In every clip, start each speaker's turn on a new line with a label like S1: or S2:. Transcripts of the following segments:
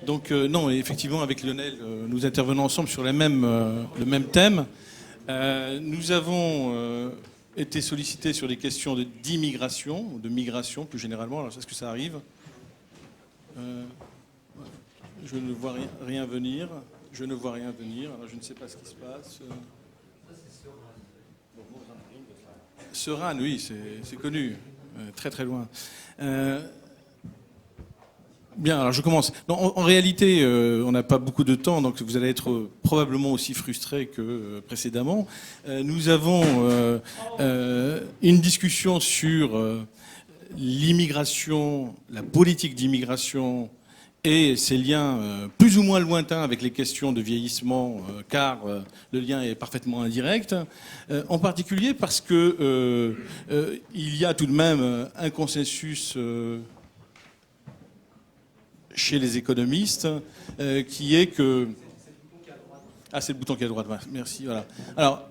S1: Donc non, effectivement, avec Lionel, nous intervenons ensemble sur le même thème. Nous avons été sollicités sur des questions d'immigration, ou de migration plus généralement. Alors, est-ce que ça arrive? Je ne vois rien venir. Je ne vois rien venir. Alors, je ne sais pas ce qui se passe. Seran, oui, c'est connu. Très très loin. Bien, alors je commence. Non, en réalité, on n'a pas beaucoup de temps, donc vous allez être probablement aussi frustrés que précédemment. Nous avons une discussion sur l'immigration, la politique d'immigration et ses liens plus ou moins lointains avec les questions de vieillissement, car le lien est parfaitement indirect, en particulier parce que il y a tout de même un consensus chez les économistes, qui est que... Ah, c'est le bouton qui est à droite, merci, voilà. Alors,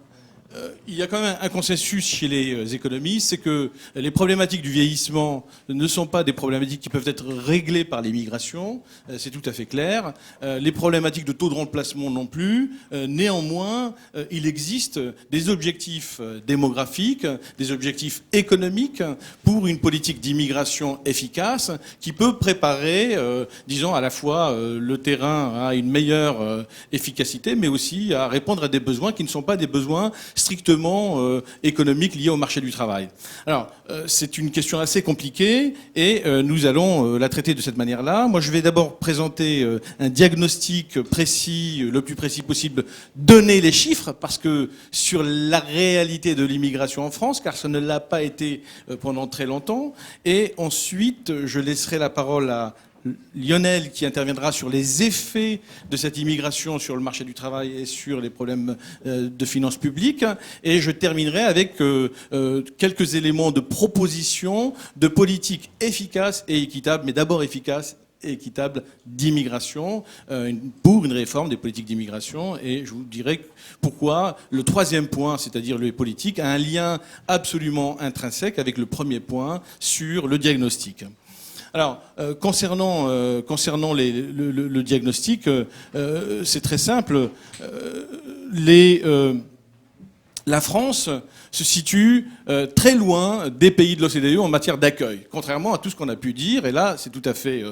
S1: il y a quand même un consensus chez les économistes, c'est que les problématiques du vieillissement ne sont pas des problématiques qui peuvent être réglées par l'immigration, c'est tout à fait clair. Les problématiques de taux de remplacement non plus. Néanmoins, il existe des objectifs démographiques, des objectifs économiques pour une politique d'immigration efficace qui peut préparer, disons, à la fois le terrain à une meilleure efficacité, mais aussi à répondre à des besoins qui ne sont pas des besoins strictement économiques liés au marché du travail. Alors, c'est une question assez compliquée et nous allons la traiter de cette manière-là. Moi, je vais d'abord présenter un diagnostic précis, le plus précis possible, donner les chiffres, parce que sur la réalité de l'immigration en France, car ça ne l'a pas été pendant très longtemps, et ensuite, je laisserai la parole à Lionel qui interviendra sur les effets de cette immigration sur le marché du travail et sur les problèmes de finances publiques. Et je terminerai avec quelques éléments de proposition de politique efficace et équitable, mais d'abord efficace et équitable d'immigration, pour une réforme des politiques d'immigration. Et je vous dirai pourquoi le troisième point, c'est-à-dire les politiques, a un lien absolument intrinsèque avec le premier point sur le diagnostic. Alors, concernant le diagnostic, c'est très simple. La France se situe très loin des pays de l'OCDE en matière d'accueil, contrairement à tout ce qu'on a pu dire, et là, c'est tout à fait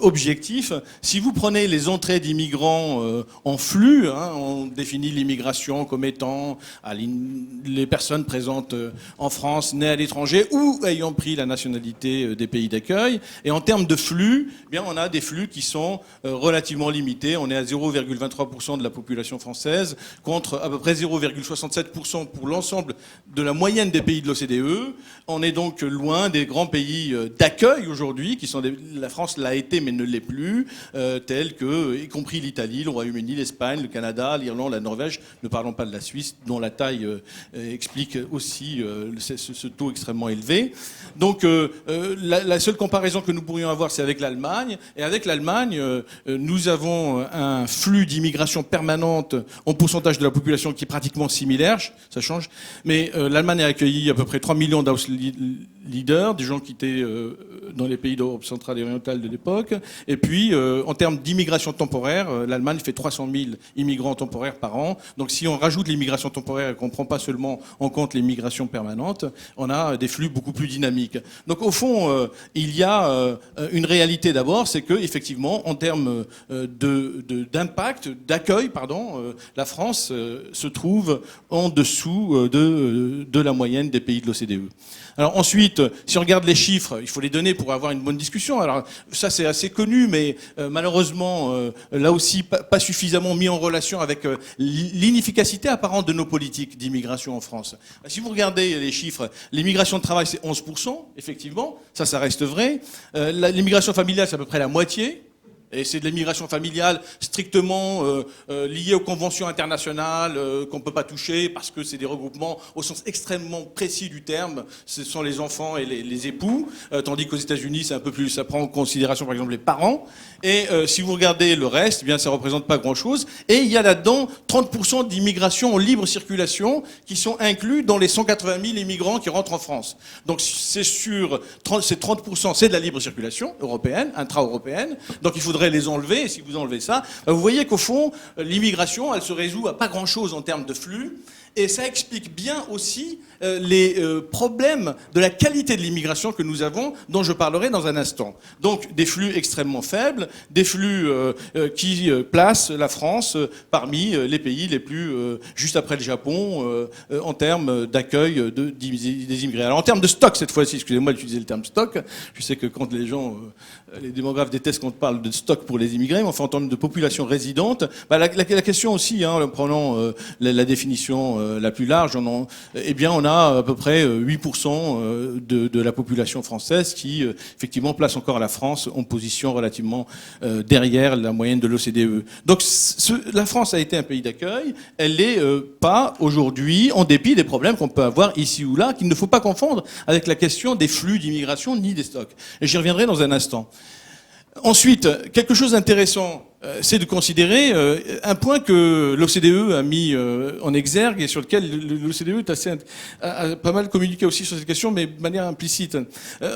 S1: objectif. Si vous prenez les entrées d'immigrants en flux, on définit l'immigration comme étant les personnes présentes en France, nées à l'étranger ou ayant pris la nationalité des pays d'accueil. Et en termes de flux, eh bien, on a des flux qui sont relativement limités. On est à 0,23% de la population française contre à peu près 0,67% pour l'ensemble de la moyenne des pays de l'OCDE. On est donc loin des grands pays d'accueil aujourd'hui, qui sont la France l'a été mais ne l'est plus, tels que, y compris l'Italie, le Royaume-Uni, l'Espagne, le Canada, l'Irlande, la Norvège, ne parlons pas de la Suisse, dont la taille explique aussi ce taux extrêmement élevé. Donc la seule comparaison que nous pourrions avoir, c'est avec l'Allemagne, et avec l'Allemagne, nous avons un flux d'immigration permanente en pourcentage de la population qui est pratiquement similaire, ça change, mais l'Allemagne a accueilli à peu près 3 millions d'Ausleaders, des gens qui étaient dans les pays d'Europe centrale et orientale de l'époque. Et puis, en termes d'immigration temporaire, l'Allemagne fait 300 000 immigrants temporaires par an. Donc, si on rajoute l'immigration temporaire et qu'on ne prend pas seulement en compte l'immigration permanente, on a des flux beaucoup plus dynamiques. Donc, au fond, il y a une réalité d'abord, c'est que effectivement, en termes d'impact, d'accueil, la France se trouve en dessous de la moyenne des pays de l'OCDE. Alors ensuite, si on regarde les chiffres, il faut les donner pour avoir une bonne discussion. Alors ça, c'est assez connu, mais malheureusement, là aussi, pas suffisamment mis en relation avec l'inefficacité apparente de nos politiques d'immigration en France. Si vous regardez les chiffres, l'immigration de travail, c'est 11%, effectivement, ça reste vrai. L'immigration familiale, c'est à peu près la moitié. Et c'est de l'immigration familiale strictement liée aux conventions internationales qu'on ne peut pas toucher parce que c'est des regroupements au sens extrêmement précis du terme. Ce sont les enfants et les époux, tandis qu'aux États-Unis, c'est un peu plus, ça prend en considération par exemple les parents. Et si vous regardez le reste, eh bien ça représente pas grand-chose. Et il y a là-dedans 30% d'immigration en libre circulation qui sont inclus dans les 180 000 immigrants qui rentrent en France. Donc c'est sur ces 30%, c'est de la libre circulation européenne, intra-européenne. Donc il faudrait les enlever, et si vous enlevez ça, vous voyez qu'au fond, l'immigration, elle se résout à pas grand-chose en termes de flux, et ça explique bien aussi les problèmes de la qualité de l'immigration que nous avons, dont je parlerai dans un instant. Donc des flux extrêmement faibles, des flux qui placent la France parmi les pays les plus, juste après le Japon, en termes d'accueil des immigrés. Alors en termes de stock cette fois-ci, excusez-moi d'utiliser le terme stock, je sais que quand les gens, les démographes détestent qu'on parle de stock pour les immigrés, mais enfin en termes de population résidente, la question aussi, en prenant la définition la plus large, eh bien on a à peu près 8% de la population française qui effectivement place encore la France en position relativement derrière la moyenne de l'OCDE. Donc la France a été un pays d'accueil, elle n'est pas aujourd'hui, en dépit des problèmes qu'on peut avoir ici ou là, qu'il ne faut pas confondre avec la question des flux d'immigration ni des stocks. Et j'y reviendrai dans un instant. Ensuite, quelque chose d'intéressant, c'est de considérer un point que l'OCDE a mis en exergue et sur lequel l'OCDE a pas mal communiqué aussi sur cette question, mais de manière implicite.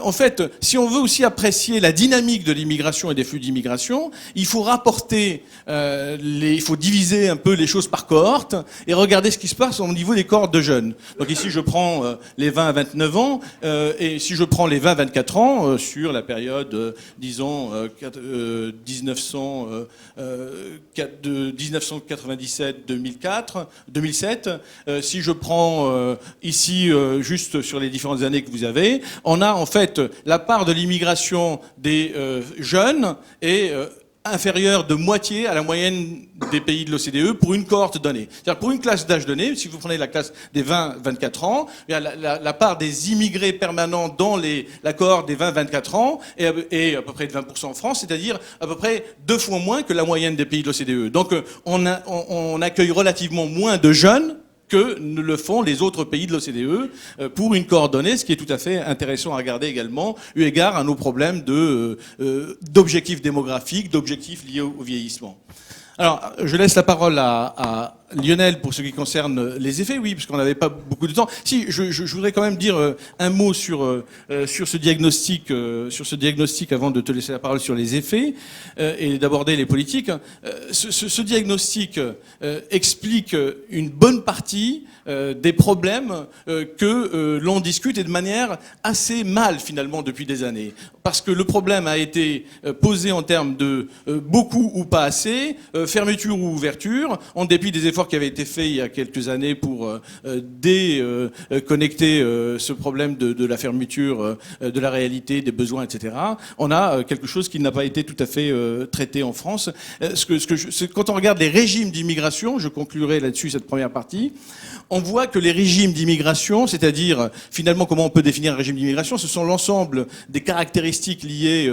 S1: En fait, si on veut aussi apprécier la dynamique de l'immigration et des flux d'immigration, il faut rapporter, il faut diviser un peu les choses par cohorte et regarder ce qui se passe au niveau des cohortes de jeunes. Donc ici, je prends les 20 à 29 ans et si je prends les 20 à 24 ans sur la période, disons, 1997-2007, si je prends ici juste sur les différentes années que vous avez, on a en fait la part de l'immigration des jeunes est inférieure de moitié à la moyenne des pays de l'OCDE pour une cohorte donnée. C'est-à-dire pour une classe d'âge donné, si vous prenez la classe des 20-24 ans, la part des immigrés permanents dans la cohorte des 20-24 ans est à peu près de 20% en France, c'est-à-dire à peu près 2 fois moins que la moyenne des pays de l'OCDE. Donc on accueille relativement moins de jeunes que ne le font les autres pays de l'OCDE pour une coordonnée, ce qui est tout à fait intéressant à regarder également, eu égard à nos problèmes d'objectifs démographiques, d'objectifs liés au vieillissement. Alors, je laisse la parole à Lionel pour ce qui concerne les effets, oui, parce qu'on n'avait pas beaucoup de temps. Si, je voudrais quand même dire un mot sur ce diagnostic avant de te laisser la parole sur les effets et d'aborder les politiques. Ce diagnostic explique une bonne partie des problèmes que l'on discute et de manière assez mal finalement depuis des années. Parce que le problème a été posé en termes de beaucoup ou pas assez, fermeture ou ouverture, en dépit des efforts qui avaient été faits il y a quelques années pour déconnecter ce problème de la fermeture, de la réalité, des besoins, etc. On a quelque chose qui n'a pas été tout à fait traité en France. Quand on regarde les régimes d'immigration, je conclurai là-dessus cette première partie, on voit que les régimes d'immigration, c'est-à-dire finalement comment on peut définir un régime d'immigration, ce sont l'ensemble des caractéristiques liées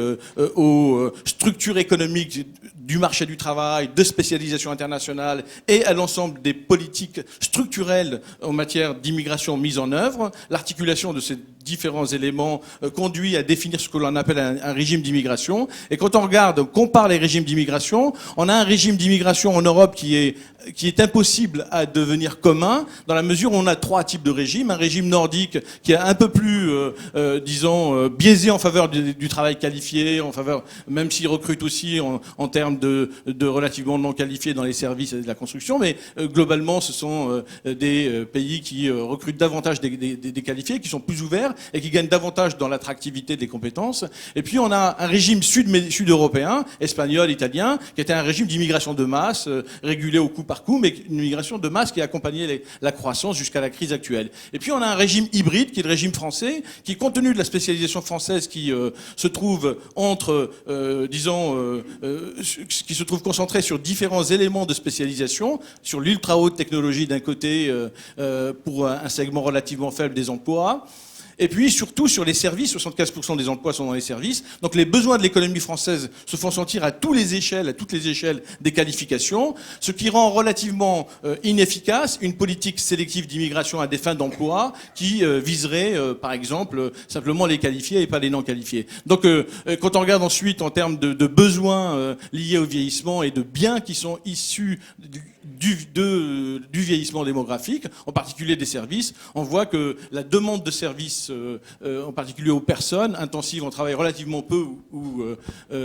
S1: aux structures économiques du marché du travail, de spécialisation internationale et à l'ensemble des politiques structurelles en matière d'immigration mises en œuvre. L'articulation de ces différents éléments conduit à définir ce que l'on appelle un régime d'immigration. Et quand on compare les régimes d'immigration, on a un régime d'immigration en Europe qui est impossible à devenir commun, dans la mesure où on a 3 types de régimes. Un régime nordique qui est un peu plus, biaisé en faveur du travail qualifié, en faveur, même s'il recrute aussi en termes de relativement non qualifiés dans les services et de la construction, mais globalement, ce sont des pays qui recrutent davantage des qualifiés, qui sont plus ouverts et qui gagnent davantage dans l'attractivité des compétences. Et puis, on a un régime sud-européen, espagnol, italien, qui était un régime d'immigration de masse, régulé au coup par coup, mais une immigration de masse qui a accompagné la croissance jusqu'à la crise actuelle. Et puis on a un régime hybride, qui est le régime français, qui, compte tenu de la spécialisation française qui se trouve qui se trouve concentré sur différents éléments de spécialisation, sur l'ultra haute technologie d'un côté, pour un segment relativement faible des emplois, Et puis surtout sur les services, 75% des emplois sont dans les services. Donc les besoins de l'économie française se font sentir à toutes les échelles des qualifications, ce qui rend relativement inefficace une politique sélective d'immigration à des fins d'emploi qui viserait, par exemple, simplement les qualifiés et pas les non qualifiés. Donc quand on regarde ensuite en termes de besoins liés au vieillissement et de biens qui sont issus du vieillissement démographique, en particulier des services, on voit que la demande de services, en particulier aux personnes intensives en travail relativement peu ou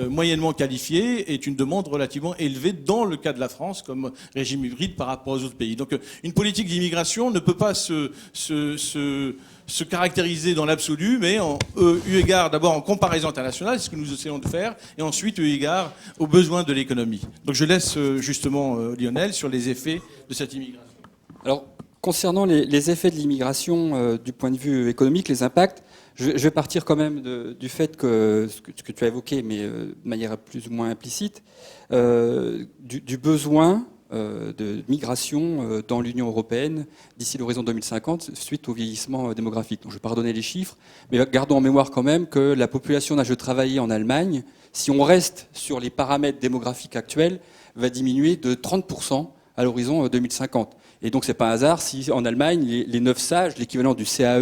S1: moyennement qualifiées, est une demande relativement élevée dans le cas de la France comme régime hybride par rapport aux autres pays. Donc une politique d'immigration ne peut pas se caractériser dans l'absolu, mais eu égard d'abord en comparaison internationale, c'est ce que nous essayons de faire, et ensuite eu égard aux besoins de l'économie. Donc je laisse justement Lionel sur les effets de cette immigration.
S2: Alors, concernant les effets de l'immigration du point de vue économique, les impacts, je vais partir quand même du fait que ce que tu as évoqué, mais de manière plus ou moins implicite, du besoin de migration dans l'Union européenne d'ici l'horizon 2050 suite au vieillissement démographique. Donc, je ne vais pas redonner les chiffres, mais gardons en mémoire quand même que la population d'âge de travailler en Allemagne, si on reste sur les paramètres démographiques actuels, va diminuer de 30% à l'horizon 2050. Et donc c'est pas un hasard si en Allemagne, les 9 sages, l'équivalent du CAE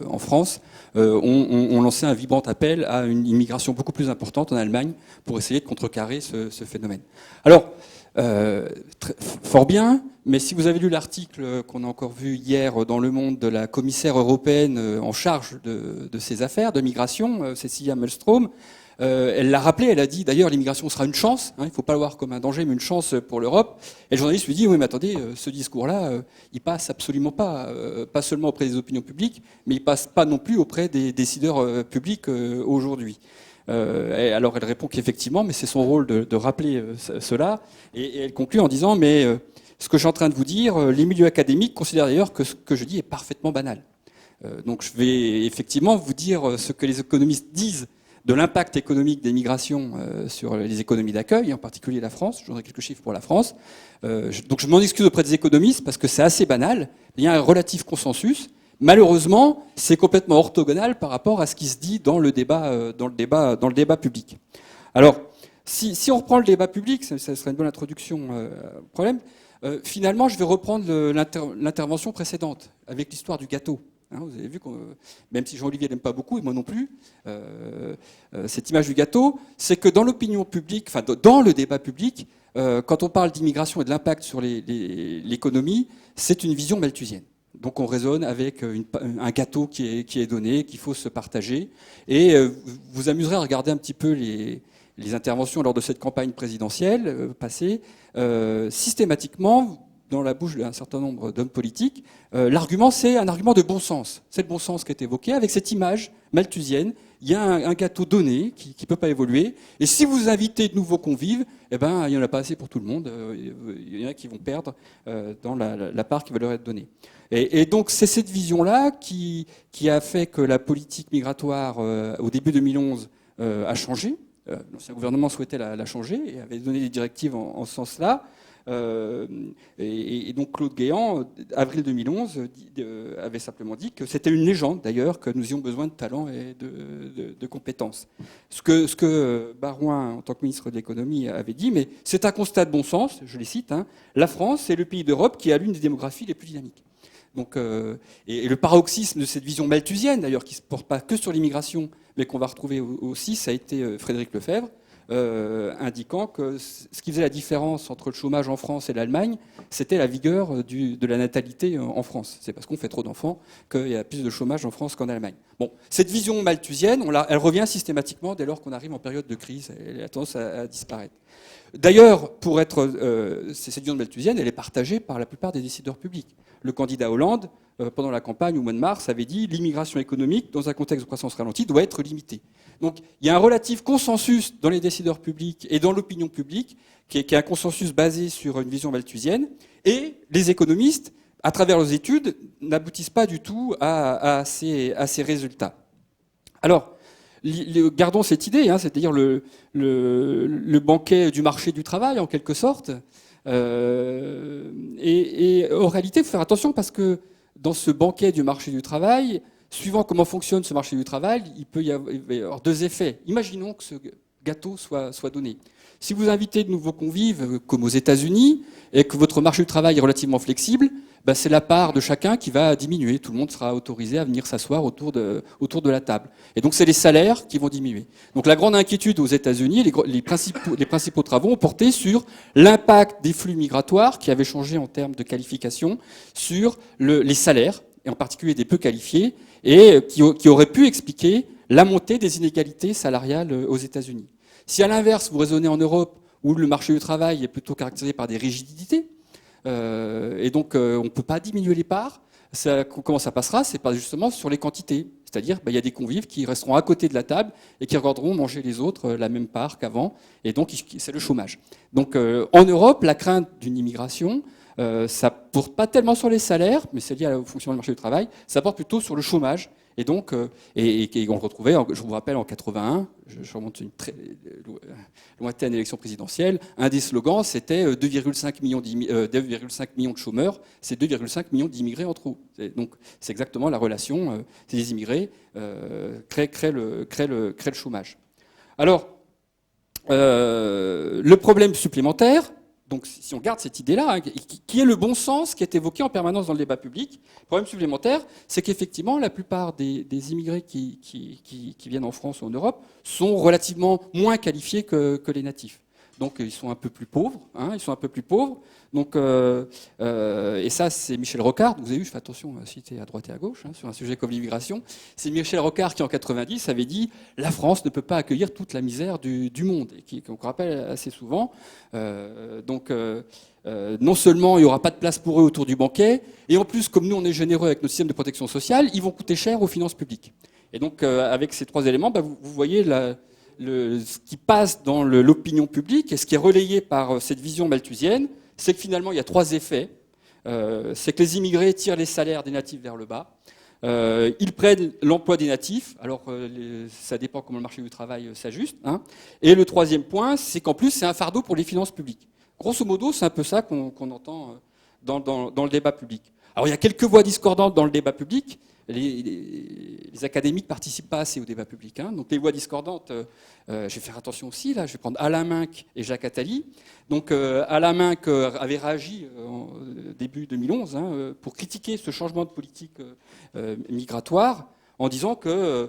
S2: en France, ont lancé un vibrant appel à une immigration beaucoup plus importante en Allemagne pour essayer de contrecarrer ce phénomène. Alors, fort bien, mais si vous avez lu l'article qu'on a encore vu hier dans Le Monde de la commissaire européenne en charge de ces affaires de migration, Cecilia Malmström, elle l'a rappelé, elle a dit d'ailleurs l'immigration sera une chance, il ne faut pas le voir comme un danger mais une chance pour l'Europe. Et le journaliste lui dit oui mais attendez, ce discours-là, il passe absolument pas seulement auprès des opinions publiques, mais il passe pas non plus auprès des décideurs publics aujourd'hui. Alors elle répond qu'effectivement, mais c'est son rôle de rappeler cela, et elle conclut en disant mais ce que je suis en train de vous dire, les milieux académiques considèrent d'ailleurs que ce que je dis est parfaitement banal. Donc je vais effectivement vous dire ce que les économistes disent de l'impact économique des migrations sur les économies d'accueil, en particulier la France. Je donnerai quelques chiffres pour la France. Donc je m'en excuse auprès des économistes parce que c'est assez banal. Il y a un relatif consensus. Malheureusement, c'est complètement orthogonal par rapport à ce qui se dit dans le débat public. Alors, si on reprend le débat public, ça serait une bonne introduction au problème. Finalement, je vais reprendre l'intervention précédente avec l'histoire du gâteau. Vous avez vu que, même si Jean-Olivier n'aime pas beaucoup, et moi non plus, cette image du gâteau, c'est que dans l'opinion publique, enfin dans le débat public, quand on parle d'immigration et de l'impact sur l'économie, c'est une vision malthusienne. Donc on raisonne avec un gâteau qui est donné, qu'il faut se partager. Et vous amuserez à regarder un petit peu les interventions lors de cette campagne présidentielle passée. Systématiquement, dans la bouche d'un certain nombre d'hommes politiques, l'argument, c'est un argument de bon sens. C'est le bon sens qui est évoqué avec cette image malthusienne. Il y a un gâteau donné qui ne peut pas évoluer. Et si vous invitez de nouveaux convives, eh ben, il n'y en a pas assez pour tout le monde. Il y en a qui vont perdre dans la part qui va leur être donnée. Et donc, c'est cette vision-là qui a fait que la politique migratoire, au début 2011, a changé. L'ancien gouvernement souhaitait la changer et avait donné des directives en ce sens-là. Et donc Claude Guéant, avril 2011, avait simplement dit que c'était une légende d'ailleurs, que nous ayons besoin de talent et de compétences. Ce que Barouin, en tant que ministre de l'économie, avait dit, mais c'est un constat de bon sens, je les cite, la France est le pays d'Europe qui a l'une des démographies les plus dynamiques. Donc, et le paroxysme de cette vision malthusienne, d'ailleurs, qui ne se porte pas que sur l'immigration, mais qu'on va retrouver aussi, ça a été Frédéric Lefebvre, indiquant que ce qui faisait la différence entre le chômage en France et l'Allemagne, c'était la vigueur de la natalité en France. C'est parce qu'on fait trop d'enfants qu'il y a plus de chômage en France qu'en Allemagne. Bon, cette vision malthusienne, elle revient systématiquement dès lors qu'on arrive en période de crise. Elle a tendance à disparaître. D'ailleurs, cette vision malthusienne, elle est partagée par la plupart des décideurs publics. Le candidat Hollande, pendant la campagne au mois de mars, avait dit l'immigration économique, dans un contexte de croissance ralentie, doit être limitée. Donc il y a un relatif consensus dans les décideurs publics et dans l'opinion publique, qui est un consensus basé sur une vision malthusienne, et les économistes, à travers leurs études, n'aboutissent pas du tout à ces résultats. Alors, gardons cette idée, c'est-à-dire le banquet du marché du travail, en quelque sorte. Et en réalité, il faut faire attention parce que dans ce banquet du marché du travail, suivant comment fonctionne ce marché du travail, il peut y avoir deux effets. Imaginons que ce gâteau soit donné. Si vous invitez de nouveaux convives, comme aux États-Unis, et que votre marché du travail est relativement flexible, ben c'est la part de chacun qui va diminuer. Tout le monde sera autorisé à venir s'asseoir autour de la table. Et donc, c'est les salaires qui vont diminuer. Donc, la grande inquiétude aux États-Unis, les principaux travaux ont porté sur l'impact des flux migratoires qui avaient changé en termes de qualification sur les salaires, et en particulier des peu qualifiés, et qui auraient pu expliquer la montée des inégalités salariales aux États-Unis. Si à l'inverse, vous raisonnez en Europe, où le marché du travail est plutôt caractérisé par des rigidités, et donc on ne peut pas diminuer les parts, comment ça passera? C'est pas justement sur les quantités. C'est-à-dire il y a des convives qui resteront à côté de la table et qui regarderont manger les autres la même part qu'avant, et donc c'est le chômage. Donc en Europe, la crainte d'une immigration, ça ne porte pas tellement sur les salaires, mais c'est lié au fonctionnement du marché du travail, ça porte plutôt sur le chômage. Et donc, et on le retrouvait, je vous rappelle, en 81, je remonte une très lointaine élection présidentielle, un des slogans, c'était 2,5 millions de chômeurs, c'est 2,5 millions d'immigrés en trop. Donc, c'est exactement la relation, ces immigrés créent le chômage. Alors, le problème supplémentaire, donc si on garde cette idée-là, qui est le bon sens qui est évoqué en permanence dans le débat public, le problème supplémentaire, c'est qu'effectivement, la plupart des immigrés qui viennent en France ou en Europe sont relativement moins qualifiés que les natifs. Donc ils sont un peu plus pauvres, Donc, et ça, c'est Michel Rocard. Vous avez vu, je fais attention à citer à droite et à gauche sur un sujet comme l'immigration. C'est Michel Rocard qui, en 90, avait dit « La France ne peut pas accueillir toute la misère du monde », et qu'on rappelle assez souvent. Non seulement il n'y aura pas de place pour eux autour du banquet, et en plus, comme nous, on est généreux avec notre système de protection sociale, ils vont coûter cher aux finances publiques. Et donc, avec ces trois éléments, vous voyez ce qui passe dans l'opinion publique et ce qui est relayé par cette vision malthusienne, c'est que finalement, il y a trois effets. C'est que les immigrés tirent les salaires des natifs vers le bas. Ils prennent l'emploi des natifs. Alors, ça dépend comment le marché du travail s'ajuste. Et le troisième point, c'est qu'en plus, c'est un fardeau pour les finances publiques. Grosso modo, c'est un peu ça qu'on entend dans le débat public. Alors, il y a quelques voix discordantes dans le débat public. Les académiques ne participent pas assez au débat public. Donc les voix discordantes, je vais faire attention aussi, là, je vais prendre Alain Minc et Jacques Attali. Donc Alain Minc avait réagi en début 2011 pour critiquer ce changement de politique migratoire en disant que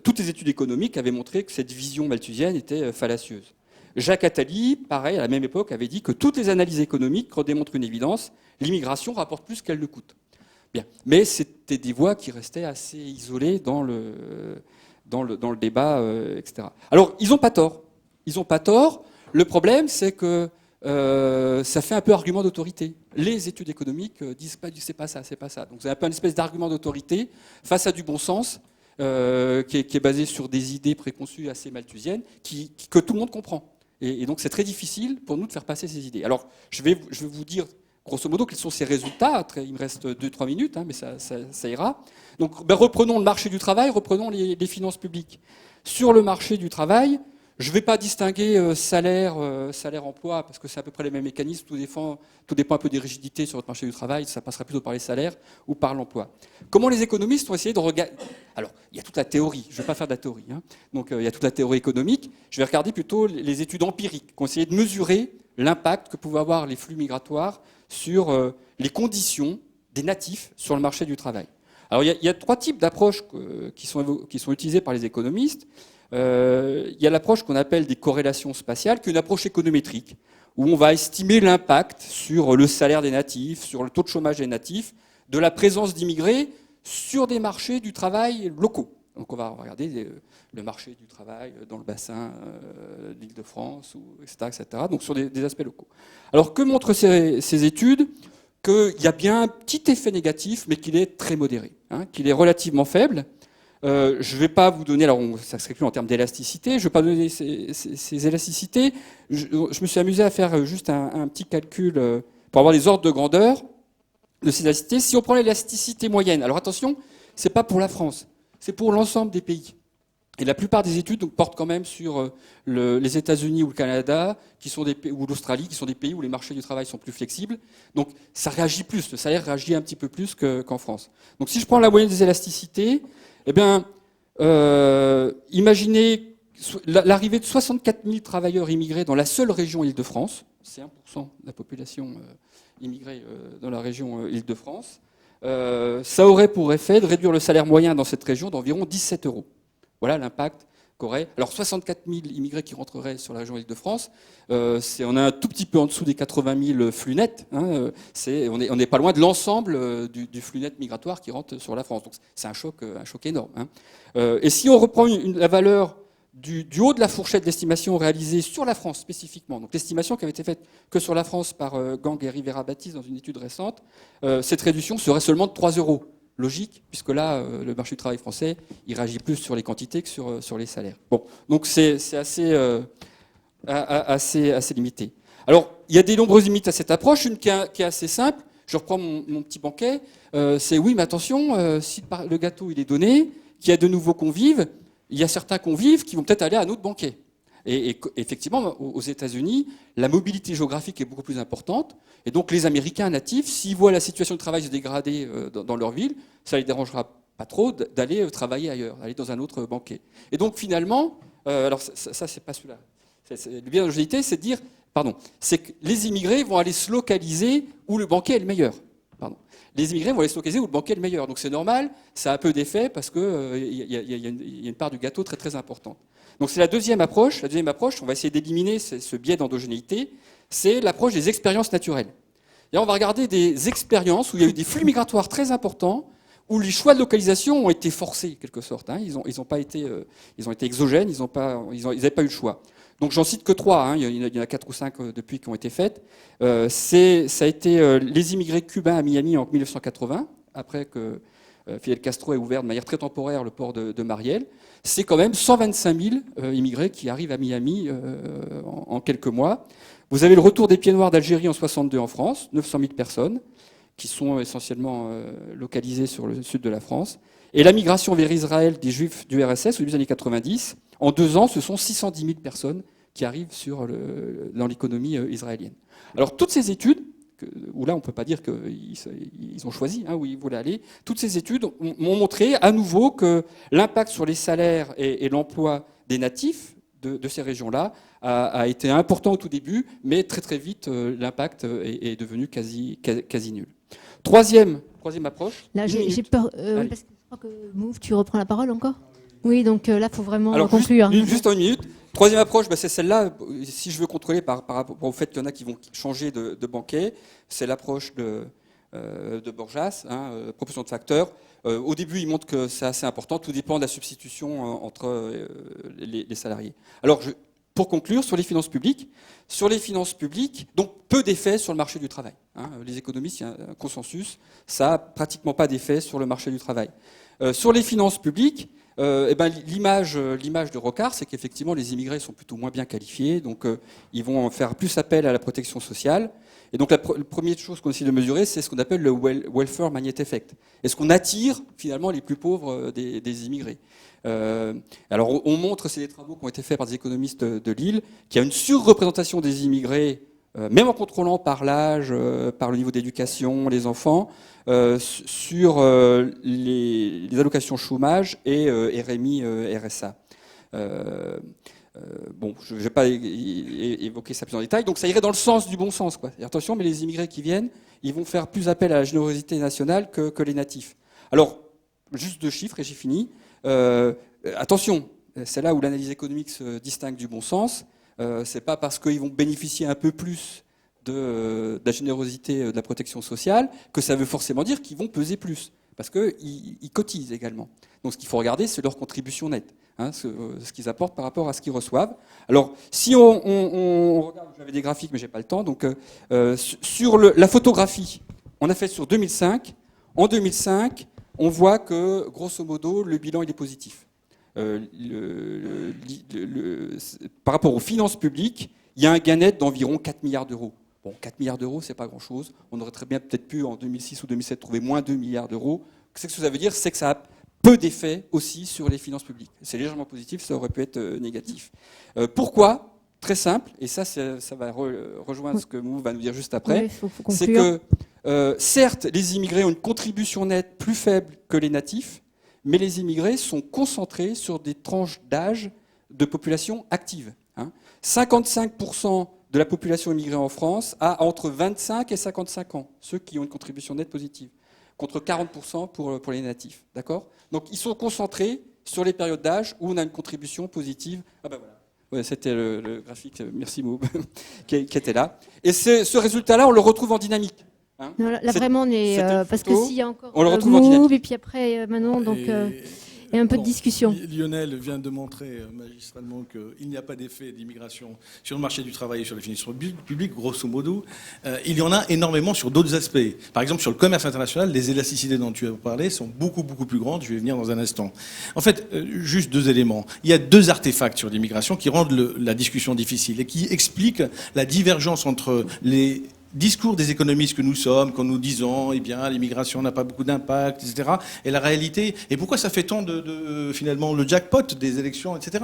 S2: toutes les études économiques avaient montré que cette vision malthusienne était fallacieuse. Jacques Attali, pareil, à la même époque, avait dit que toutes les analyses économiques démontrent une évidence, l'immigration rapporte plus qu'elle ne coûte. Bien. Mais c'était des voix qui restaient assez isolées dans le débat, etc. Alors, ils n'ont pas tort. Ils n'ont pas tort. Le problème, c'est que ça fait un peu argument d'autorité. Les études économiques disent pas c'est pas ça, c'est pas ça. Donc, c'est un peu une espèce d'argument d'autorité face à du bon sens qui est basé sur des idées préconçues assez malthusiennes que tout le monde comprend. Et donc, c'est très difficile pour nous de faire passer ces idées. Alors, je vais vous dire grosso modo, quels sont ces résultats? Il me reste 2-3 minutes, mais ça ira. Donc, reprenons le marché du travail, reprenons les finances publiques. Sur le marché du travail, je ne vais pas distinguer salaire-emploi, parce que c'est à peu près les mêmes mécanismes. Tout dépend un peu des rigidités sur votre marché du travail. Ça passera plutôt par les salaires ou par l'emploi. Comment les économistes ont essayé de regarder... Alors, il y a toute la théorie. Je ne vais pas faire de la théorie. Donc, il y a toute la théorie économique. Je vais regarder plutôt les études empiriques qui ont essayé de mesurer l'impact que pouvaient avoir les flux migratoires sur les conditions des natifs sur le marché du travail. Alors, il y a trois types d'approches qui sont utilisées par les économistes. Il y a l'approche qu'on appelle des corrélations spatiales, qui est une approche économétrique, où on va estimer l'impact sur le salaire des natifs, sur le taux de chômage des natifs, de la présence d'immigrés sur des marchés du travail locaux. Donc on va regarder le marché du travail dans le bassin de l'Île-de-France, etc., etc. Donc sur des aspects locaux. Alors que montrent ces études? Qu'il y a bien un petit effet négatif, mais qu'il est très modéré, qu'il est relativement faible. Je ne vais pas vous donner, alors ça se calcule en termes d'élasticité, je ne vais pas donner ces élasticités. Je me suis amusé à faire juste un petit calcul pour avoir des ordres de grandeur de ces élasticités. Si on prend l'élasticité moyenne, alors attention, ce n'est pas pour la France, c'est pour l'ensemble des pays. Et la plupart des études portent quand même sur les États-Unis ou le Canada, ou l'Australie, qui sont des pays où les marchés du travail sont plus flexibles. Donc ça réagit plus, le salaire réagit un petit peu plus qu'en France. Donc si je prends la moyenne des élasticités, eh bien, imaginez l'arrivée de 64 000 travailleurs immigrés dans la seule région Île-de-France, c'est 1% de la population immigrée dans la région Île-de-France, ça aurait pour effet de réduire le salaire moyen dans cette région d'environ 17 €. Voilà l'impact qu'aurait. Alors 64 000 immigrés qui rentreraient sur la région Île-de-France, on est un tout petit peu en dessous des 80 000 flux nets. Hein, on n'est pas loin de l'ensemble du flux net migratoire qui rentre sur la France. Donc c'est un choc énorme. Hein. Et si on reprend la valeur du haut de la fourchette d'estimation réalisée sur la France spécifiquement, donc l'estimation qui avait été faite que sur la France par Gang et Rivera-Baptiste dans une étude récente, cette réduction serait seulement de 3 €. Logique, puisque là, le marché du travail français, il réagit plus sur les quantités que sur les salaires. Bon, donc c'est assez limité. Alors, il y a des nombreuses limites à cette approche. Une qui est assez simple. Je reprends mon petit banquet. C'est oui, mais attention, si le gâteau il est donné, qu'il y a de nouveaux convives, il y a certains convives qui vont peut-être aller à un autre banquet. Et effectivement, aux États-Unis, la mobilité géographique est beaucoup plus importante. Et donc, les Américains natifs, s'ils voient la situation de travail se dégrader dans leur ville, ça ne les dérangera pas trop d'aller travailler ailleurs, d'aller dans un autre banquet. Et donc, finalement, alors ça c'est pas celui-là. Le biais d'ingéniosité, c'est de dire, c'est que les immigrés vont aller se localiser où le banquet est le meilleur. Les immigrés vont aller se localiser où le banquet est le meilleur. Donc, c'est normal, ça a un peu d'effet parce qu'il y a une part du gâteau très, très importante. Donc c'est la deuxième approche. La deuxième approche, on va essayer d'éliminer ce biais d'endogénéité, c'est l'approche des expériences naturelles. Et on va regarder des expériences où il y a eu des flux migratoires très importants, où les choix de localisation ont été forcés, en quelque sorte. Hein. Ils ont été exogènes, ils n'avaient pas eu le choix. Donc j'en cite que 3, hein. Il y en a 4 ou 5 depuis qui ont été faites. Ça a été les immigrés cubains à Miami en 1980, après que Fidel Castro ait ouvert de manière très temporaire le port de Mariel. C'est quand même 125 000 immigrés qui arrivent à Miami en quelques mois. Vous avez le retour des pieds noirs d'Algérie en 62 en France, 900 000 personnes, qui sont essentiellement localisées sur le sud de la France. Et la migration vers Israël des Juifs du RSS au début des années 90, en 2 ans, ce sont 610 000 personnes qui arrivent dans l'économie israélienne. Alors toutes ces études, où là on ne peut pas dire qu'ils ont choisi où ils voulaient aller, toutes ces études m'ont montré à nouveau que l'impact sur les salaires et l'emploi des natifs de ces régions-là a été important au tout début, mais très très vite l'impact est devenu quasi nul. Troisième approche.
S3: Là j'ai peur, parce que je crois que Mouv, tu reprends la parole encore ? Oui, donc là il faut vraiment conclure.
S2: Juste en une minute. Troisième approche, c'est celle-là. Si je veux contrôler par rapport au fait qu'il y en a qui vont changer de banquet, c'est l'approche de Borjas, proportion de facteurs. Au début, il montre que c'est assez important. Tout dépend de la substitution entre les salariés. Alors, pour conclure, sur les finances publiques, donc peu d'effets sur le marché du travail. Les économistes, il y a un consensus, ça n'a pratiquement pas d'effet sur le marché du travail. Sur les finances publiques, l'image de Rocard, c'est qu'effectivement les immigrés sont plutôt moins bien qualifiés, donc ils vont faire plus appel à la protection sociale. Et donc la première chose qu'on essaie de mesurer, c'est ce qu'on appelle le welfare magnet effect. Est-ce qu'on attire finalement les plus pauvres des immigrés ? Alors on montre, c'est des travaux qui ont été faits par des économistes de Lille, qu'il y a une surreprésentation des immigrés, même en contrôlant par l'âge, par le niveau d'éducation, les enfants, sur les allocations chômage et RMI, RSA. Je ne vais pas évoquer ça plus en détail. Donc ça irait dans le sens du bon sens, quoi. Et attention, mais les immigrés qui viennent, ils vont faire plus appel à la générosité nationale que les natifs. Alors, juste 2 chiffres et j'ai fini. Attention, c'est là où l'analyse économique se distingue du bon sens. C'est pas parce qu'ils vont bénéficier un peu plus de la générosité de la protection sociale que ça veut forcément dire qu'ils vont peser plus, parce qu'ils cotisent également. Donc ce qu'il faut regarder, c'est leur contribution nette, ce qu'ils apportent par rapport à ce qu'ils reçoivent. Alors si on regarde, j'avais des graphiques mais j'ai pas le temps, donc sur la photographie, on a fait sur 2005. En 2005, on voit que grosso modo le bilan il est positif. Par rapport aux finances publiques, il y a un gain net d'environ 4 milliards d'euros. Bon, 4 milliards d'euros, c'est pas grand-chose. On aurait très bien peut-être pu, en 2006 ou 2007, trouver moins 2 milliards d'euros. Ce que ça veut dire, c'est que ça a peu d'effet aussi sur les finances publiques. C'est légèrement positif, ça aurait pu être négatif. Pourquoi ? Très simple, et ça va rejoindre ce que Mou va nous dire juste après, c'est que certes, les immigrés ont une contribution nette plus faible que les natifs, mais les immigrés sont concentrés sur des tranches d'âge de population active. 55% de la population immigrée en France a entre 25 et 55 ans, ceux qui ont une contribution nette positive, contre 40% pour les natifs. D'accord ? Donc ils sont concentrés sur les périodes d'âge où on a une contribution positive. Ah ben voilà. Ouais, c'était le graphique, merci Mou, qui était là. Et ce résultat-là, on le retrouve en dynamique.
S3: Non, là vraiment, on est parce que s'il y a encore
S2: on le retrouve en dynamique.
S3: Et puis après Manon, donc il y a un peu de discussion.
S1: Lionel vient de montrer magistralement qu'il n'y a pas d'effet d'immigration sur le marché du travail et sur les finances publiques, grosso modo. Il y en a énormément sur d'autres aspects. Par exemple, sur le commerce international, les élasticités dont tu as parlé sont beaucoup, beaucoup plus grandes. Je vais venir dans un instant. En fait, juste deux éléments. Il y a deux artefacts sur l'immigration qui rendent la discussion difficile et qui expliquent la divergence entre les discours des économistes que nous sommes, quand nous disons, eh bien, l'immigration n'a pas beaucoup d'impact, etc., et la réalité, et pourquoi ça fait tant finalement, le jackpot des élections, etc.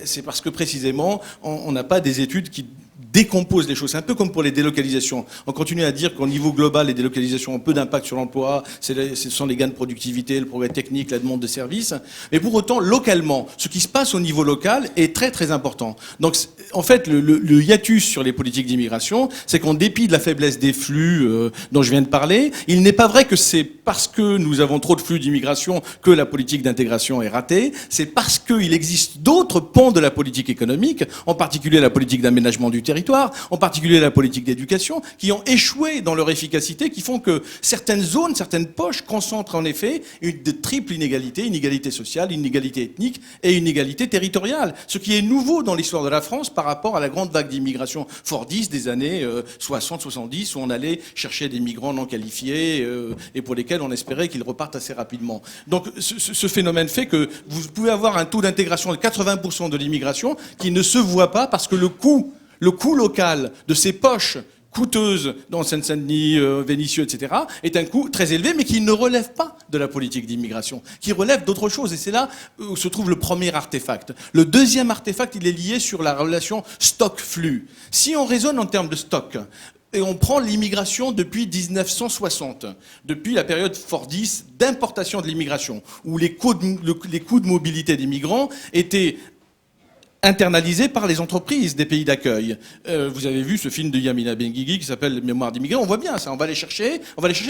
S1: C'est parce que, précisément, on n'a pas des études qui décompose les choses. C'est un peu comme pour les délocalisations. On continue à dire qu'au niveau global, les délocalisations ont peu d'impact sur l'emploi, ce sont les gains de productivité, le progrès technique, la demande de services. Mais pour autant, localement, ce qui se passe au niveau local est très très important. Donc, en fait, le hiatus sur les politiques d'immigration, c'est qu'en dépit de la faiblesse des flux dont je viens de parler, il n'est pas vrai que c'est parce que nous avons trop de flux d'immigration que la politique d'intégration est ratée. C'est parce qu'il existe d'autres pans de la politique économique, en particulier la politique d'aménagement du territoire, en particulier la politique d'éducation, qui ont échoué dans leur efficacité, qui font que certaines zones, certaines poches concentrent en effet une triple inégalité, inégalité sociale, inégalité ethnique et inégalité territoriale. Ce qui est nouveau dans l'histoire de la France par rapport à la grande vague d'immigration fordiste des années 60-70, où on allait chercher des migrants non qualifiés et pour lesquels on espérait qu'ils repartent assez rapidement. Donc ce phénomène fait que vous pouvez avoir un taux d'intégration de 80% de l'immigration qui ne se voit pas parce que le coût local de ces poches coûteuses dans Seine-Saint-Denis, Vénissieux, etc., est un coût très élevé, mais qui ne relève pas de la politique d'immigration, qui relève d'autre chose. Et c'est là où se trouve le premier artefact. Le deuxième artefact, il est lié sur la relation stock-flux. Si on raisonne en termes de stock, et on prend l'immigration depuis 1960, depuis la période fordiste d'importation de l'immigration, où les coûts de mobilité des migrants étaient internalisés par les entreprises des pays d'accueil. Vous avez vu ce film de Yamina Benguigui qui s'appelle Mémoire d'immigrés. On voit bien ça. On va les chercher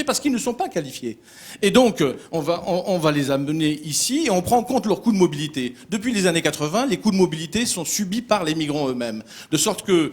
S1: parce qu'ils ne sont pas qualifiés. Et donc, on va les amener ici et on prend en compte leurs coûts de mobilité. Depuis les années 80, les coûts de mobilité sont subis par les migrants eux-mêmes. De sorte que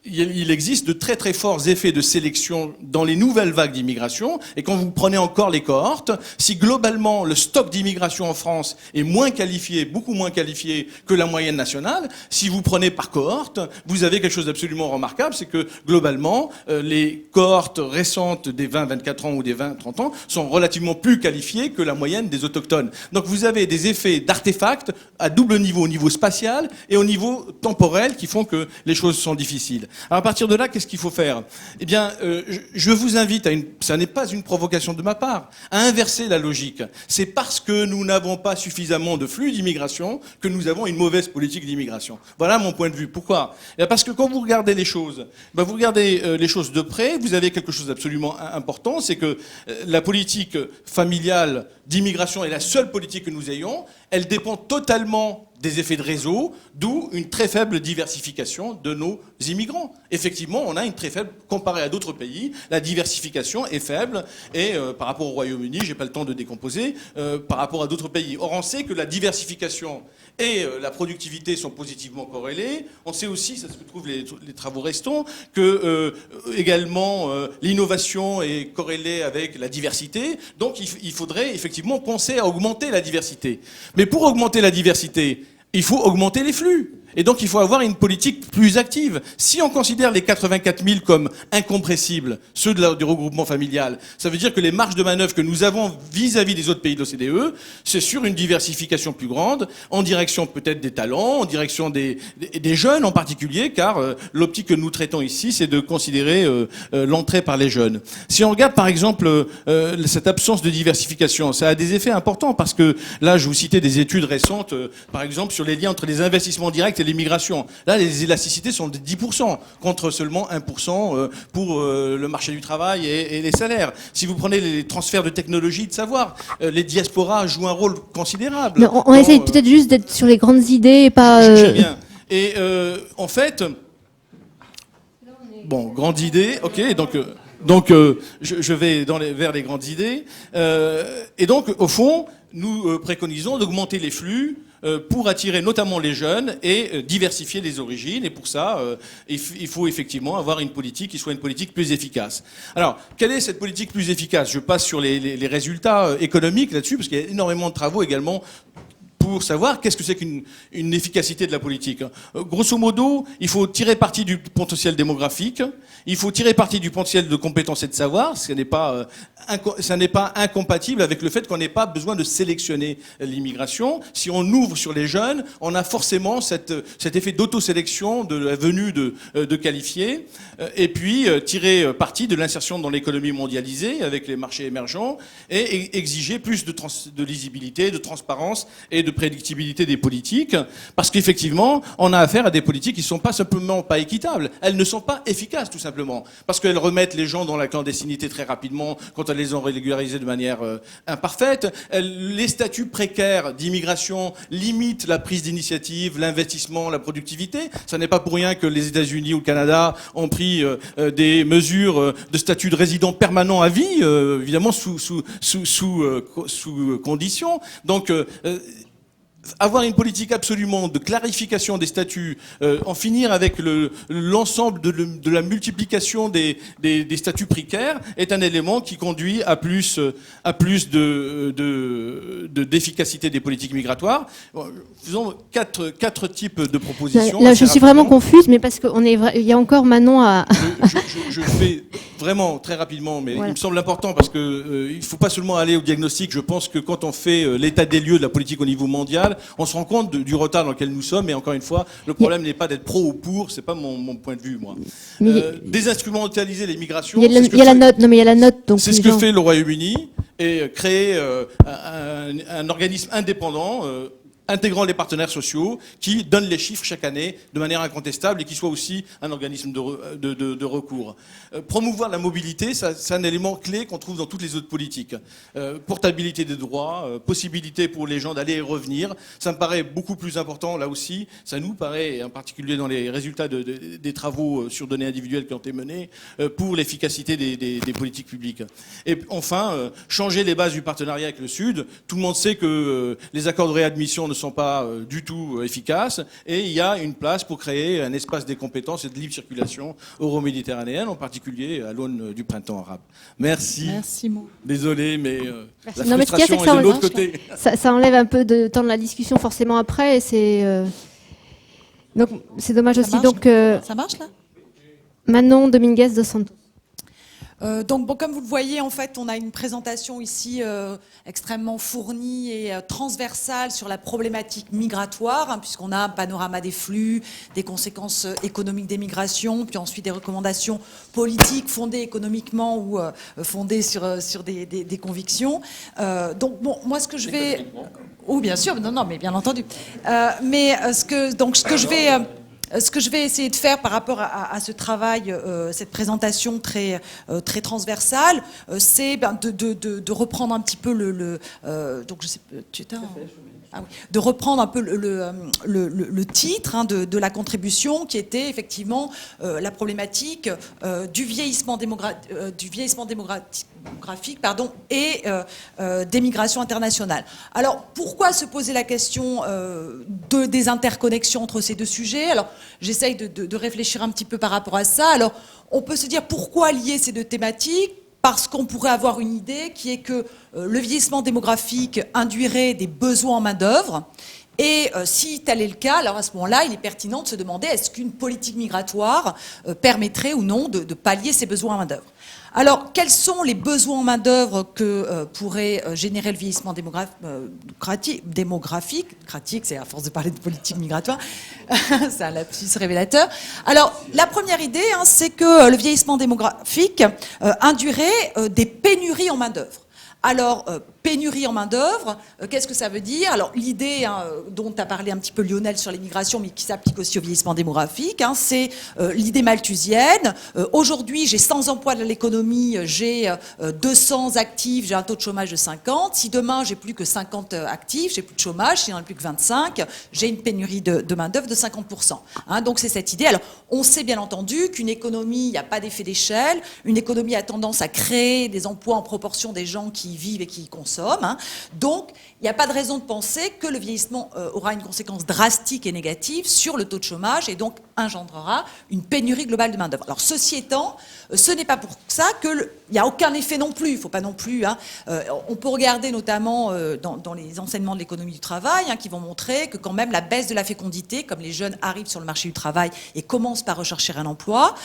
S1: il existe de très très forts effets de sélection dans les nouvelles vagues d'immigration. Et quand vous prenez encore les cohortes, si globalement le stock d'immigration en France est moins qualifié, beaucoup moins qualifié que la moyenne nationale, si vous prenez par cohorte, vous avez quelque chose d'absolument remarquable, c'est que globalement, les cohortes récentes des 20-24 ans ou des 20-30 ans sont relativement plus qualifiées que la moyenne des autochtones. Donc vous avez des effets d'artefacts à double niveau, au niveau spatial et au niveau temporel, qui font que les choses sont difficiles. Alors à partir de là, qu'est-ce qu'il faut faire ? Eh bien, je vous invite ça n'est pas une provocation de ma part, à inverser la logique. C'est parce que nous n'avons pas suffisamment de flux d'immigration que nous avons une mauvaise politique d'immigration. Voilà mon point de vue. Pourquoi ? Parce que quand vous regardez les choses, vous regardez les choses de près, vous avez quelque chose d'absolument important, c'est que la politique familiale d'immigration est la seule politique que nous ayons. Elle dépend totalement des effets de réseau, d'où une très faible diversification de nos immigrants. Effectivement, on a une très faible, comparé à d'autres pays, la diversification est faible, et par rapport au Royaume-Uni, j'ai pas le temps de décomposer, par rapport à d'autres pays. Or, on sait que la diversification et la productivité sont positivement corrélées. On sait aussi, ça se trouve les travaux restants, que également l'innovation est corrélée avec la diversité. Donc il faudrait effectivement penser à augmenter la diversité. Mais pour augmenter la diversité, il faut augmenter les flux. Et donc il faut avoir une politique plus active. Si on considère les 84 000 comme incompressibles, ceux du regroupement familial, ça veut dire que les marges de manœuvre que nous avons vis-à-vis des autres pays de l'OCDE, c'est sur une diversification plus grande, en direction peut-être des talents, en direction des jeunes en particulier, car l'optique que nous traitons ici, c'est de considérer l'entrée par les jeunes. Si on regarde par exemple cette absence de diversification, ça a des effets importants, parce que là, je vous citais des études récentes, par exemple sur les liens entre les investissements directs et l'immigration. Là, les élasticités sont de 10%, contre seulement 1% pour le marché du travail et les salaires. Si vous prenez les transferts de technologie, de savoir, les diasporas jouent un rôle considérable.
S3: Mais on essaye peut-être juste d'être sur les grandes idées et pas...
S1: Je sais bien. Et en fait... Bon, grande idée, ok, donc je vais vers les grandes idées. Et donc, au fond, nous préconisons d'augmenter les flux pour attirer notamment les jeunes et diversifier les origines. Et pour ça, il faut effectivement avoir une politique qui soit une politique plus efficace. Alors, quelle est cette politique plus efficace? Je passe sur les résultats économiques là-dessus, parce qu'il y a énormément de travaux également pour savoir qu'est-ce que c'est qu'une efficacité de la politique. Grosso modo, il faut tirer parti du potentiel démographique, il faut tirer parti du potentiel de compétences et de savoir, ça n'est pas incompatible avec le fait qu'on n'ait pas besoin de sélectionner l'immigration. Si on ouvre sur les jeunes, on a forcément cet effet d'autosélection de la venue de qualifiés, et puis tirer parti de l'insertion dans l'économie mondialisée avec les marchés émergents, et exiger plus de lisibilité, de transparence et de prédictibilité des politiques, parce qu'effectivement, on a affaire à des politiques qui ne sont pas simplement pas équitables, elles ne sont pas efficaces tout simplement, parce qu'elles remettent les gens dans la clandestinité très rapidement quand elles les ont régularisés de manière imparfaite. Les statuts précaires d'immigration limitent la prise d'initiative, l'investissement, la productivité. Ça n'est pas pour rien que les États-Unis ou le Canada ont pris des mesures de statut de résident permanent à vie, évidemment sous conditions. Donc avoir une politique absolument de clarification des statuts, en finir avec l'ensemble de la multiplication des statuts précaires est un élément qui conduit à plus d'efficacité des politiques migratoires. Faisons quatre types de propositions.
S3: Là, je suis vraiment confuse, mais parce qu'il y a encore Manon à...
S1: Je fais vraiment très rapidement, mais voilà. Il me semble important parce que il ne faut pas seulement aller au diagnostic. Je pense que quand on fait l'état des lieux de la politique au niveau mondial, on se rend compte du retard dans lequel nous sommes. Et encore une fois, le problème n'est pas d'être pro ou pour, c'est pas mon point de vue, moi. Désinstrumentaliser les migrations.
S3: Il y a la note. Non, mais il y a la note.
S1: C'est ce que fait le Royaume-Uni, et créer un organisme indépendant. Intégrant les partenaires sociaux, qui donnent les chiffres chaque année de manière incontestable et qui soit aussi un organisme de recours. Promouvoir la mobilité, c'est un élément clé qu'on trouve dans toutes les autres politiques. Portabilité des droits, possibilité pour les gens d'aller et revenir, ça me paraît beaucoup plus important là aussi, ça nous paraît, en particulier dans les résultats des travaux sur données individuelles qui ont été menés, pour l'efficacité des politiques publiques. Et enfin, changer les bases du partenariat avec le Sud. Tout le monde sait que les accords de réadmission ne sont pas du tout efficaces, et il y a une place pour créer un espace des compétences et de libre circulation euro-méditerranéenne, en particulier à l'aune du printemps arabe. Merci.
S4: Merci, Maud.
S1: Désolé, mais la
S3: non,
S1: frustration
S3: mais
S1: est de l'autre côté.
S3: Ça enlève un peu de temps de la discussion forcément après, et c'est donc c'est dommage aussi. Donc
S4: ça marche là.
S3: Manon Dominguez dos Santos.
S4: Donc, bon, comme vous le voyez, en fait, on a une présentation ici extrêmement fournie et transversale sur la problématique migratoire, hein, puisqu'on a un panorama des flux, des conséquences économiques des migrations, puis ensuite des recommandations politiques fondées économiquement ou fondées sur des convictions. Donc, bon, moi, ce que je vais... Oh, bien sûr, non, mais bien entendu. Mais ce que je vais essayer de faire par rapport à ce travail, cette présentation très transversale, c'est de reprendre un petit peu donc je sais, tu étais de reprendre un peu le titre, hein, de la contribution, qui était effectivement la problématique du vieillissement démographique, et des migrations internationales. Alors, pourquoi se poser la question des interconnexions entre ces deux sujets? Alors, j'essaye de réfléchir un petit peu par rapport à ça. Alors, on peut se dire pourquoi lier ces deux thématiques? Parce qu'on pourrait avoir une idée qui est que le vieillissement démographique induirait des besoins en main-d'œuvre, Et si tel est le cas, alors à ce moment-là, il est pertinent de se demander est-ce qu'une politique migratoire permettrait ou non de pallier ces besoins en main-d'œuvre. Alors, quels sont les besoins en main-d'œuvre que pourrait générer le vieillissement démographique, c'est à force de parler de politique migratoire, c'est un lapsus révélateur. Alors, la première idée, c'est que le vieillissement démographique induirait des pénuries en main-d'œuvre. Alors, pénurie en main-d'œuvre, qu'est-ce que ça veut dire? Alors, l'idée dont a parlé un petit peu Lionel sur l'immigration, mais qui s'applique aussi au vieillissement démographique, c'est l'idée malthusienne. Aujourd'hui, j'ai 100 emplois de l'économie, j'ai 200 actifs, j'ai un taux de chômage de 50. Si demain, j'ai plus que 50 actifs, j'ai plus de chômage, s'il n'y en a plus que 25, j'ai une pénurie de main-d'œuvre de 50%. Donc, c'est cette idée. Alors, on sait bien entendu qu'une économie, il n'y a pas d'effet d'échelle. Une économie a tendance à créer des emplois en proportion des gens qui vivent et qui consomment. Donc, il n'y a pas de raison de penser que le vieillissement aura une conséquence drastique et négative sur le taux de chômage et donc engendrera une pénurie globale de main-d'œuvre. Alors, ceci étant, ce n'est pas pour ça qu'il n'y a aucun effet non plus. Il ne faut pas non plus. On peut regarder notamment dans les enseignements de l'économie du travail qui vont montrer que quand même la baisse de la fécondité, comme les jeunes arrivent sur le marché du travail et commencent par rechercher un emploi,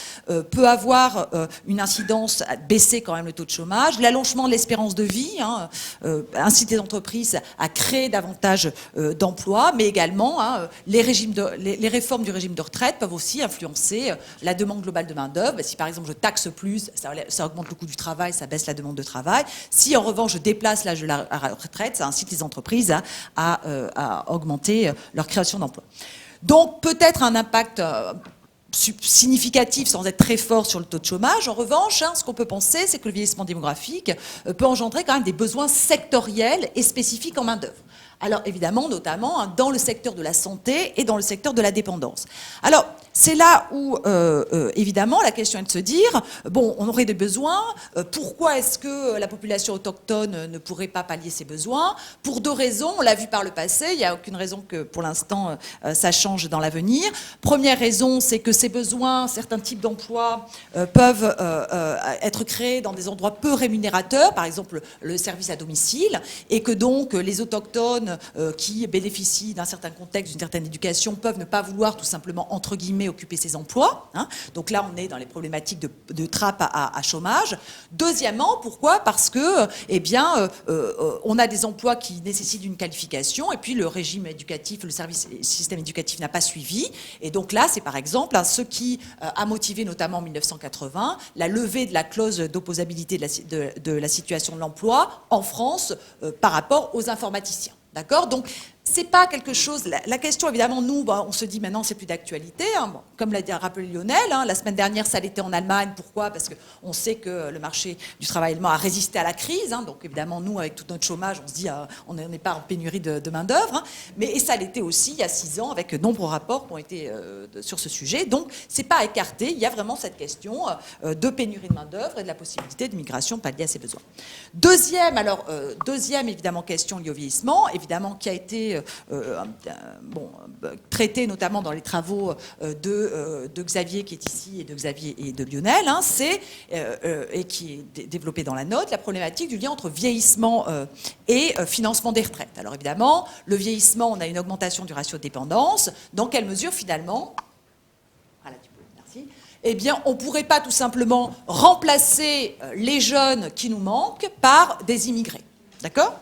S4: peut avoir une incidence à baisser quand même le taux de chômage. L'allongement de l'espérance de vie incite les entreprises à créer davantage d'emplois, mais également les réformes du régime de retraite peuvent aussi influencer la demande globale de main-d'œuvre. Si par exemple je taxe plus, ça augmente le coût du travail, ça baisse la demande de travail. Si en revanche je déplace l'âge de la retraite, ça incite les entreprises à augmenter leur création d'emplois. Donc peut-être un impact significatif sans être très fort sur le taux de chômage. En revanche, ce qu'on peut penser, c'est que le vieillissement démographique peut engendrer quand même des besoins sectoriels et spécifiques en main-d'œuvre. Alors évidemment, notamment dans le secteur de la santé et dans le secteur de la dépendance. Alors c'est là où évidemment la question est de se dire bon, on aurait des besoins. Pourquoi est-ce que la population autochtone ne pourrait pas pallier ces besoins? Pour deux raisons. On l'a vu par le passé. Il n'y a aucune raison que pour l'instant ça change dans l'avenir. Première raison, c'est que ces besoins, certains types d'emplois peuvent être créés dans des endroits peu rémunérateurs, par exemple le service à domicile, et que donc les autochtones qui bénéficient d'un certain contexte, d'une certaine éducation, peuvent ne pas vouloir tout simplement, entre guillemets, occuper ces emplois. Donc là, on est dans les problématiques de trappe à chômage. Deuxièmement, pourquoi? Parce que, on a des emplois qui nécessitent une qualification, et puis le régime éducatif, le système éducatif n'a pas suivi. Et donc là, c'est par exemple ce qui a motivé, notamment en 1980, la levée de la clause d'opposabilité de la situation de l'emploi en France par rapport aux informaticiens. D'accord? Donc, c'est pas quelque chose... La question, évidemment, nous, on se dit maintenant, c'est plus d'actualité. Comme l'a rappelé Lionel, la semaine dernière, ça l'était en Allemagne. Pourquoi? Parce qu'on sait que le marché du travail allemand a résisté à la crise. Donc, évidemment, nous, avec tout notre chômage, on se dit, on n'est pas en pénurie de main-d'œuvre. Et ça l'était aussi il y a 6 ans, avec nombreux rapports qui ont été sur ce sujet. Donc, c'est pas écarté. Il y a vraiment cette question de pénurie de main-d'œuvre et de la possibilité de migration palliée à ces besoins. Deuxième, évidemment, question liée au vieillissement, évidemment, qui a été traité notamment dans les travaux de Xavier qui est ici et de Xavier et de Lionel, et qui est développé dans la note, la problématique du lien entre vieillissement et financement des retraites. Alors évidemment, le vieillissement, on a une augmentation du ratio de dépendance. Dans quelle mesure finalement, on ne pourrait pas tout simplement remplacer les jeunes qui nous manquent par des immigrés. D'accord ?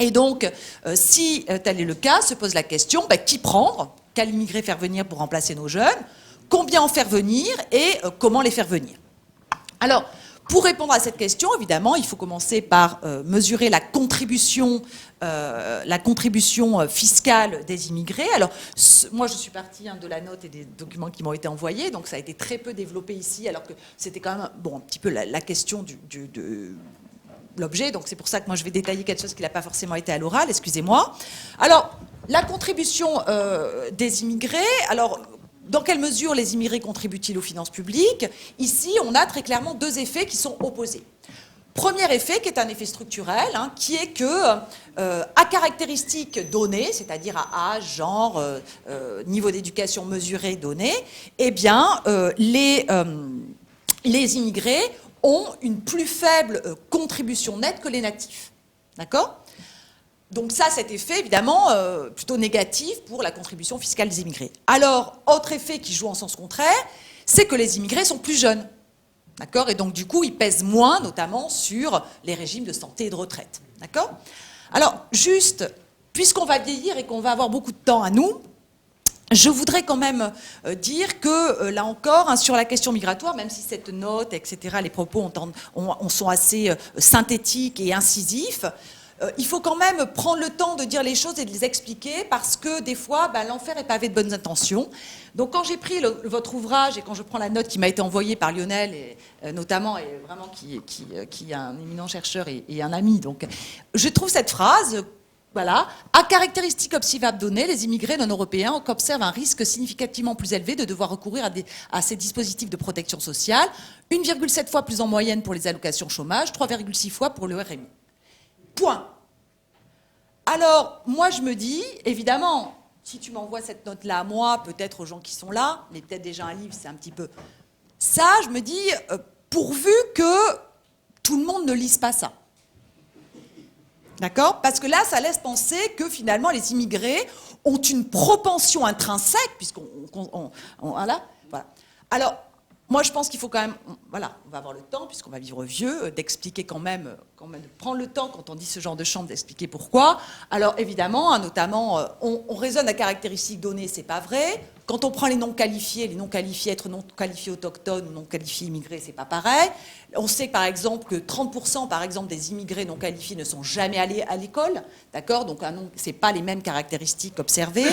S4: Et donc, si tel est le cas, se pose la question, qui prendre? Quel immigré faire venir pour remplacer nos jeunes? Combien en faire venir? Et comment les faire venir? Alors, pour répondre à cette question, évidemment, il faut commencer par mesurer la contribution fiscale des immigrés. Alors, moi, je suis partie de la note et des documents qui m'ont été envoyés, donc ça a été très peu développé ici, alors que c'était quand même un petit peu la question de l'objet, donc c'est pour ça que moi je vais détailler quelque chose qui n'a pas forcément été à l'oral, excusez-moi. Alors, la contribution des immigrés, alors dans quelle mesure les immigrés contribuent-ils aux finances publiques? Ici, on a très clairement deux effets qui sont opposés. Premier effet, qui est un effet structurel, qui est que, à caractéristiques données, c'est-à-dire à âge, genre, niveau d'éducation mesuré donné, les immigrés ont une plus faible contribution nette que les natifs. D'accord? Donc ça, cet effet, évidemment, plutôt négatif pour la contribution fiscale des immigrés. Alors, autre effet qui joue en sens contraire, c'est que les immigrés sont plus jeunes. D'accord ? Et donc, du coup, ils pèsent moins, notamment sur les régimes de santé et de retraite. D'accord ? Alors, juste, puisqu'on va vieillir et qu'on va avoir beaucoup de temps à nous, je voudrais quand même dire que, là encore, sur la question migratoire, même si cette note, etc., les propos sont assez synthétiques et incisifs, il faut quand même prendre le temps de dire les choses et de les expliquer, parce que des fois, l'enfer est pavé de bonnes intentions. Donc quand j'ai pris votre ouvrage et quand je prends la note qui m'a été envoyée par Lionel, et, notamment, et vraiment qui est un éminent chercheur et un ami, donc je trouve cette phrase... Voilà. À caractéristiques observables données, les immigrés non européens observent un risque significativement plus élevé de devoir recourir à ces dispositifs de protection sociale, 1,7 fois plus en moyenne pour les allocations chômage, 3,6 fois pour le RMI. Point. Alors, moi, je me dis, évidemment, si tu m'envoies cette note-là à moi, peut-être aux gens qui sont là, mais peut-être déjà un livre, c'est un petit peu... Ça, je me dis, pourvu que tout le monde ne lise pas ça. D'accord ? Parce que là, ça laisse penser que finalement, les immigrés ont une propension intrinsèque, voilà. Alors, moi, je pense qu'il faut quand même, voilà, on va avoir le temps, puisqu'on va vivre vieux, d'expliquer quand même, de prendre le temps, quand on dit ce genre de chambre, d'expliquer pourquoi. Alors, évidemment, notamment, on raisonne à caractéristiques données, c'est pas vrai. Quand on prend les non qualifiés, être non qualifiés autochtones ou non qualifiés immigrés, c'est pas pareil. On sait par exemple que 30% par exemple des immigrés non qualifiés ne sont jamais allés à l'école, d'accord ? Donc c'est pas les mêmes caractéristiques observées.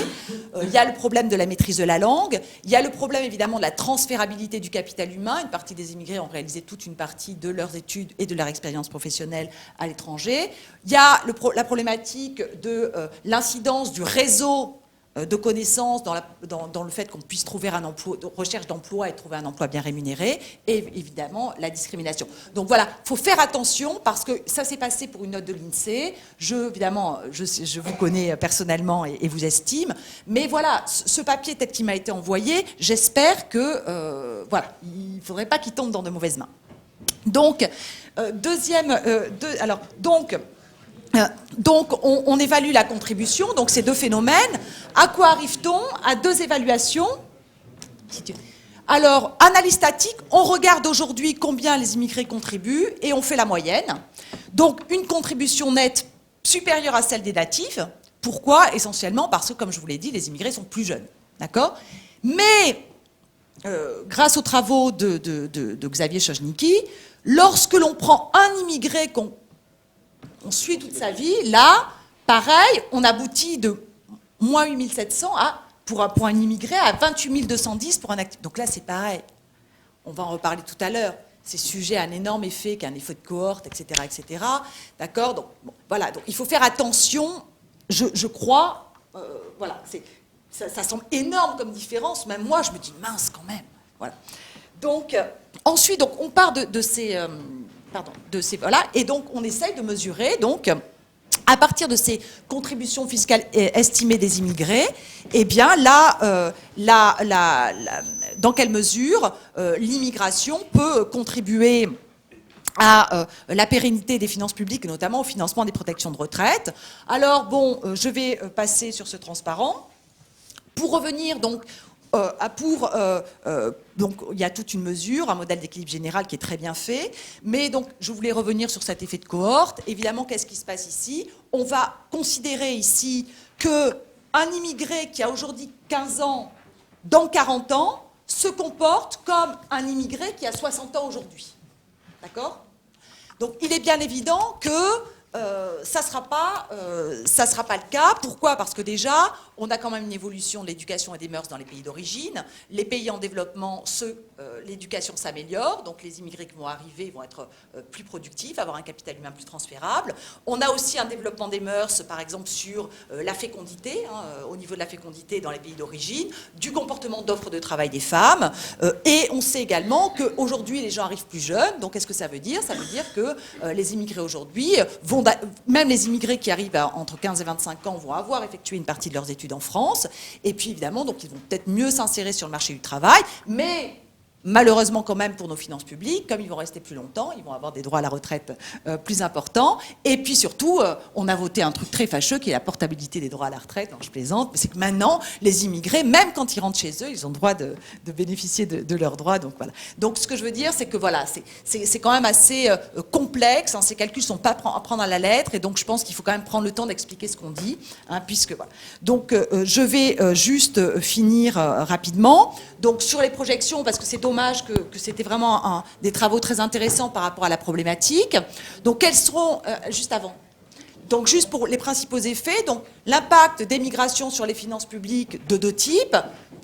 S4: Il y a le problème de la maîtrise de la langue. Il y a le problème évidemment de la transférabilité du capital humain. Une partie des immigrés ont réalisé toute une partie de leurs études et de leur expérience professionnelle à l'étranger. Il y a la problématique de l'incidence du réseau de connaissances dans le fait qu'on puisse trouver un emploi, de recherche d'emploi et trouver un emploi bien rémunéré, et évidemment la discrimination. Donc voilà, il faut faire attention parce que ça s'est passé pour une note de l'INSEE. Évidemment, je vous connais personnellement et vous estime, mais voilà, ce papier tel qu'il m'a été envoyé, j'espère que voilà, il ne faudrait pas qu'il tombe dans de mauvaises mains. Donc, donc, on évalue la contribution, donc ces deux phénomènes. À quoi arrive-t-on ? À deux évaluations. Alors, analyse statique, on regarde aujourd'hui combien les immigrés contribuent et on fait la moyenne. Donc, une contribution nette supérieure à celle des natifs. Pourquoi ? Essentiellement parce que, comme je vous l'ai dit, les immigrés sont plus jeunes. D'accord ? Mais, grâce aux travaux de Xavier Chojnicki, lorsque l'on prend un immigré qu'on suit toute sa vie, là, pareil, on aboutit de moins 8700 pour un immigré à 28 210 pour un actif. Donc là, c'est pareil. On va en reparler tout à l'heure. C'est sujet à un énorme effet, qui est un effet de cohorte, etc., etc. D'accord ? Donc, bon, voilà. Donc, il faut faire attention, je crois. Voilà. Ça semble énorme comme différence. Même moi, je me dis, mince, quand même. Voilà. Donc, ensuite, donc, on part de ces... voilà, et donc on essaye de mesurer, donc, à partir de ces contributions fiscales estimées des immigrés, eh bien là, dans quelle mesure l'immigration peut contribuer à la pérennité des finances publiques, et notamment au financement des protections de retraite. Alors bon, je vais passer sur ce transparent. Pour revenir donc... donc il y a toute une mesure, un modèle d'équilibre général qui est très bien fait, mais donc je voulais revenir sur cet effet de cohorte. Évidemment, qu'est-ce qui se passe ici ? On va considérer ici qu'un immigré qui a aujourd'hui 15 ans, dans 40 ans, se comporte comme un immigré qui a 60 ans aujourd'hui. D'accord ? Donc il est bien évident que ça sera pas le cas. Pourquoi ? Parce que déjà, on a quand même une évolution de l'éducation et des mœurs dans les pays d'origine. Les pays en développement, l'éducation s'améliore, donc les immigrés qui vont arriver vont être plus productifs, avoir un capital humain plus transférable. On a aussi un développement des mœurs, par exemple, sur la fécondité, au niveau de la fécondité dans les pays d'origine, du comportement d'offre de travail des femmes. Et on sait également qu'aujourd'hui, les gens arrivent plus jeunes. Donc, qu'est-ce que ça veut dire ? Ça veut dire que les immigrés aujourd'hui même les immigrés qui arrivent entre 15 et 25 ans vont avoir effectué une partie de leurs études en France. Et puis, évidemment, donc, ils vont peut-être mieux s'insérer sur le marché du travail. Mais malheureusement quand même pour nos finances publiques, comme ils vont rester plus longtemps, ils vont avoir des droits à la retraite plus importants. Et puis surtout, on a voté un truc très fâcheux qui est la portabilité des droits à la retraite. Non, je plaisante, mais c'est que maintenant, les immigrés, même quand ils rentrent chez eux, ils ont le droit de bénéficier de leurs droits. Donc voilà. Donc ce que je veux dire, c'est que voilà, c'est quand même assez complexe. Hein, ces calculs ne sont pas à prendre à la lettre, et donc je pense qu'il faut quand même prendre le temps d'expliquer ce qu'on dit, hein, puisque voilà. Donc je vais juste finir rapidement. Donc sur les projections, parce que c'est dommage que c'était vraiment des travaux très intéressants par rapport à la problématique. Donc quels seront, juste avant, donc juste pour les principaux effets, donc l'impact des migrations sur les finances publiques de deux types.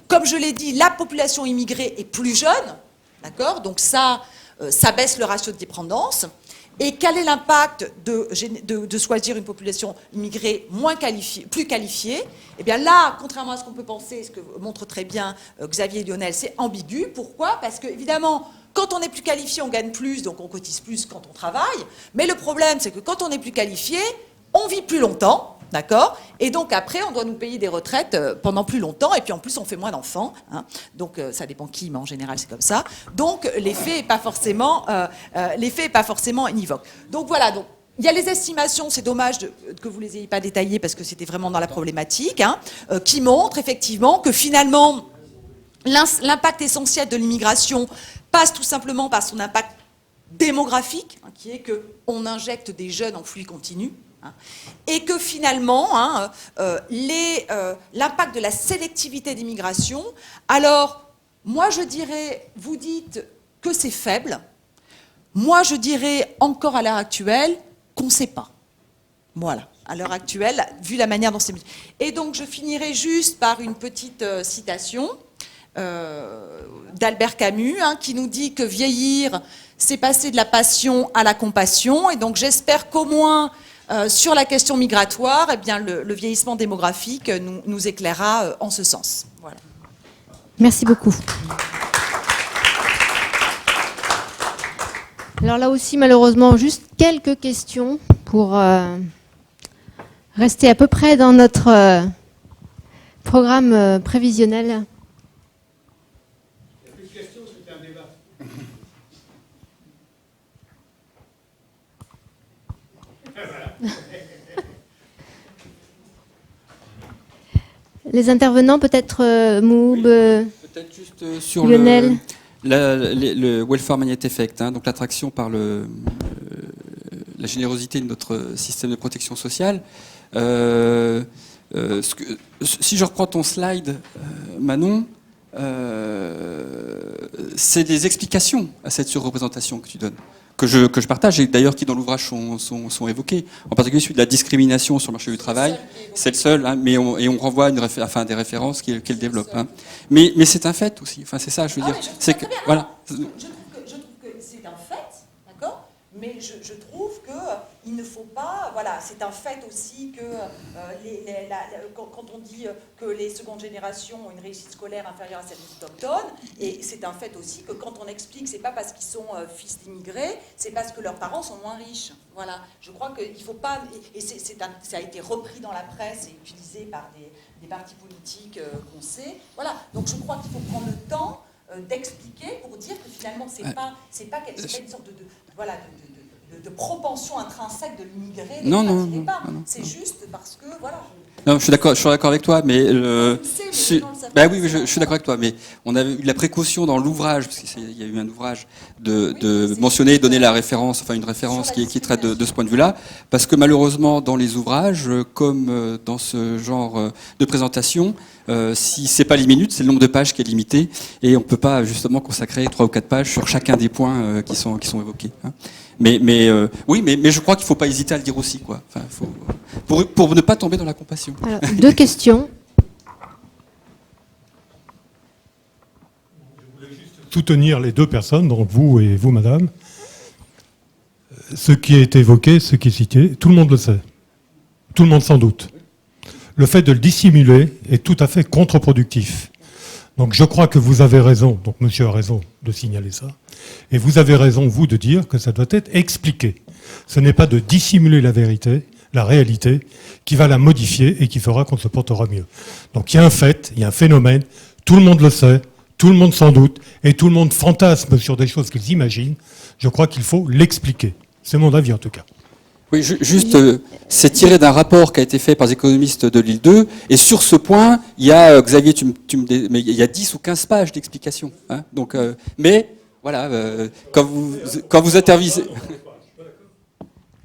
S4: Comme je l'ai dit, la population immigrée est plus jeune, d'accord, donc ça baisse le ratio de dépendance. Et quel est l'impact de choisir une population immigrée plus qualifiée? Eh bien là, contrairement à ce qu'on peut penser, ce que montre très bien Xavier et Lionel, c'est ambigu. Pourquoi? Parce que, évidemment, quand on est plus qualifié, on gagne plus, donc on cotise plus quand on travaille. Mais le problème, c'est que quand on est plus qualifié, on vit plus longtemps. D'accord? Et donc après, on doit nous payer des retraites pendant plus longtemps, et puis en plus, on fait moins d'enfants. Hein. Donc ça dépend qui, mais en général, c'est comme ça. Donc l'effet n'est pas forcément univoque. Donc voilà. Donc il y a les estimations, c'est dommage que vous les ayez pas détaillées parce que c'était vraiment dans la problématique, hein, qui montrent effectivement que finalement l'impact essentiel de l'immigration passe tout simplement par son impact démographique, hein, qui est que on injecte des jeunes en flux continu. Et que finalement, hein, l'impact de la sélectivité d'immigration, alors, moi je dirais, vous dites que c'est faible, moi je dirais encore à l'heure actuelle qu'on ne sait pas. Voilà, à l'heure actuelle, vu la manière dont c'est... Et donc je finirai juste par une petite citation d'Albert Camus, hein, qui nous dit que vieillir, c'est passer de la passion à la compassion, et donc j'espère qu'au moins... sur la question migratoire, eh bien, le vieillissement démographique nous éclairera en ce sens. Voilà.
S3: Merci beaucoup. Alors là aussi, malheureusement, juste quelques questions pour rester à peu près dans notre programme prévisionnel.
S5: Il n'y a plus de questions, c'était un débat.
S3: Les intervenants, peut-être Moub,
S2: Peut-être juste sur
S3: Lionel.
S2: le welfare magnet effect, hein, donc l'attraction par la générosité de notre système de protection sociale. Si je reprends ton slide, Manon, c'est des explications à cette surreprésentation que tu donnes, que je partage, et d'ailleurs qui dans l'ouvrage sont évoqués, en particulier celui de la discrimination sur le marché du travail. C'est le seul, hein, mais on renvoie à des références qu'il développe. Hein. Mais c'est un fait aussi, enfin, c'est ça, je veux dire. C'est que, voilà.
S4: Je trouve que c'est un fait, d'accord, mais je trouve qu'il ne faut pas... Voilà, c'est un fait aussi que quand on dit que les secondes générations ont une réussite scolaire inférieure à celle des autochtones, et c'est un fait aussi que quand on explique que c'est pas parce qu'ils sont fils d'immigrés, c'est parce que leurs parents sont moins riches. Voilà, je crois qu'il ne faut pas... Et ça a été repris dans la presse et utilisé par des partis politiques qu'on sait. Voilà, donc je crois qu'il faut prendre le temps d'expliquer pour dire que finalement, c'est pas une sorte de propension intrinsèque de l'immigré.
S2: Non.
S4: C'est juste parce que, voilà...
S2: Non, je suis d'accord avec toi, mais oui, je suis d'accord avec toi, mais on a eu la précaution dans l'ouvrage, parce qu'il y a eu un ouvrage de mentionner, donner la référence, enfin une référence qui traite de ce point de vue-là, parce que malheureusement dans les ouvrages, comme dans ce genre de présentation, si c'est pas les minutes, c'est le nombre de pages qui est limité, et on peut pas justement consacrer 3 ou 4 pages sur chacun des points qui sont évoqués. Hein. Mais je crois qu'il ne faut pas hésiter à le dire aussi, quoi. Enfin, pour ne pas tomber dans la compassion.
S3: Alors, 2 questions.
S5: Je voulais juste soutenir les 2 personnes, donc vous et vous, madame. Ce qui est évoqué, ce qui est cité, tout le monde le sait. Tout le monde s'en doute. Le fait de le dissimuler est tout à fait contre-productif. Donc je crois que vous avez raison, donc monsieur a raison de signaler ça, et vous avez raison, vous, de dire que ça doit être expliqué. Ce n'est pas de dissimuler la vérité, la réalité, qui va la modifier et qui fera qu'on se portera mieux. Donc il y a un fait, il y a un phénomène, tout le monde le sait, tout le monde s'en doute, et tout le monde fantasme sur des choses qu'ils imaginent. Je crois qu'il faut l'expliquer. C'est mon avis en tout cas.
S2: Oui, juste, c'est tiré d'un rapport qui a été fait par les économistes de l'île 2, et sur ce point, il y a, Xavier, mais il y a 10 ou 15 pages d'explication. Hein, donc, mais, voilà, quand vous intervisez...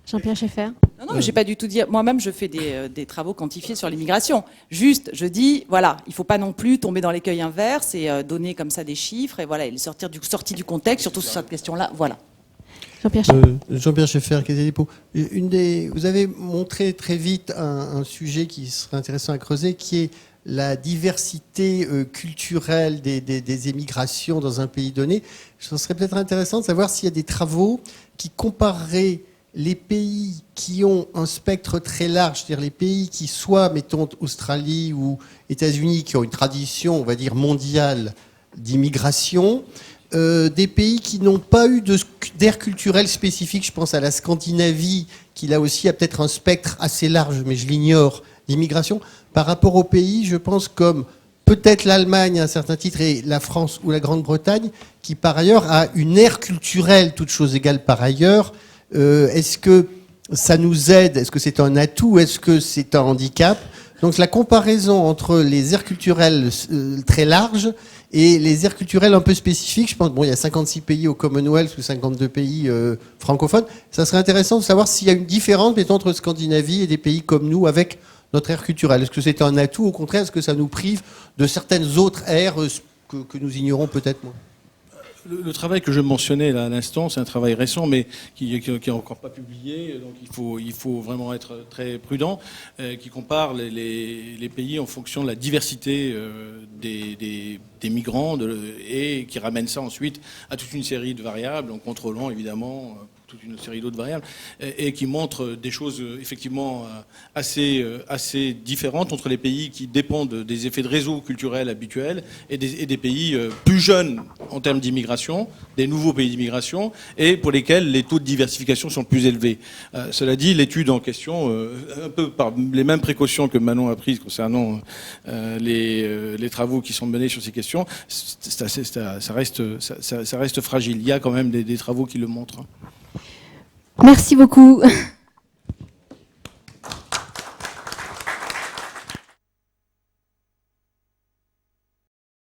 S3: Jean-Pierre Schaeffer.
S6: Non, mais j'ai pas du tout dit. Moi-même, je fais des travaux quantifiés sur l'immigration. Juste, je dis, voilà, il faut pas non plus tomber dans l'écueil inverse et donner comme ça des chiffres et voilà, et les sortir du contexte, surtout sur cette question-là. Voilà.
S7: Jean-Pierre Schaeffer, Caisse des dépôts. Vous avez montré très vite un sujet qui serait intéressant à creuser, qui est la diversité culturelle des émigrations dans un pays donné. Ce serait peut-être intéressant de savoir s'il y a des travaux qui compareraient les pays qui ont un spectre très large, c'est-à-dire les pays qui, soit, mettons, Australie ou États-Unis, qui ont une tradition, on va dire, mondiale d'immigration, des pays qui n'ont pas eu d'aire culturelle spécifique, je pense à la Scandinavie, qui là aussi a peut-être un spectre assez large, mais je l'ignore, d'immigration, par rapport aux pays, je pense, comme peut-être l'Allemagne à un certain titre et la France ou la Grande-Bretagne, qui par ailleurs a une aire culturelle, toutes choses égales par ailleurs. Est-ce que ça nous aide? Est-ce que c'est un atout? Est-ce que c'est un handicap? Donc la comparaison entre les aires culturelles très larges et les aires culturelles un peu spécifiques, je pense, bon, il y a 56 pays au Commonwealth ou 52 pays francophones, ça serait intéressant de savoir s'il y a une différence, mettons, entre Scandinavie et des pays comme nous avec notre aire culturelle. Est-ce que c'est un atout? Au contraire, est-ce que ça nous prive de certaines autres aires que nous ignorons peut-être moins?
S1: Le travail que je mentionnais là à l'instant, c'est un travail récent, mais qui est encore pas publié, donc il faut vraiment être très prudent, qui compare les pays en fonction de la diversité des migrants et qui ramène ça ensuite à toute une série de variables, en contrôlant évidemment toute une série d'autres variables, et qui montre des choses effectivement assez différentes entre les pays qui dépendent des effets de réseau culturel habituels et des pays plus jeunes en termes d'immigration, des nouveaux pays d'immigration, et pour lesquels les taux de diversification sont plus élevés. Cela dit, l'étude en question, un peu par les mêmes précautions que Manon a prises concernant les travaux qui sont menés sur ces questions, ça reste fragile. Il y a quand même des travaux qui le montrent.
S3: Merci beaucoup.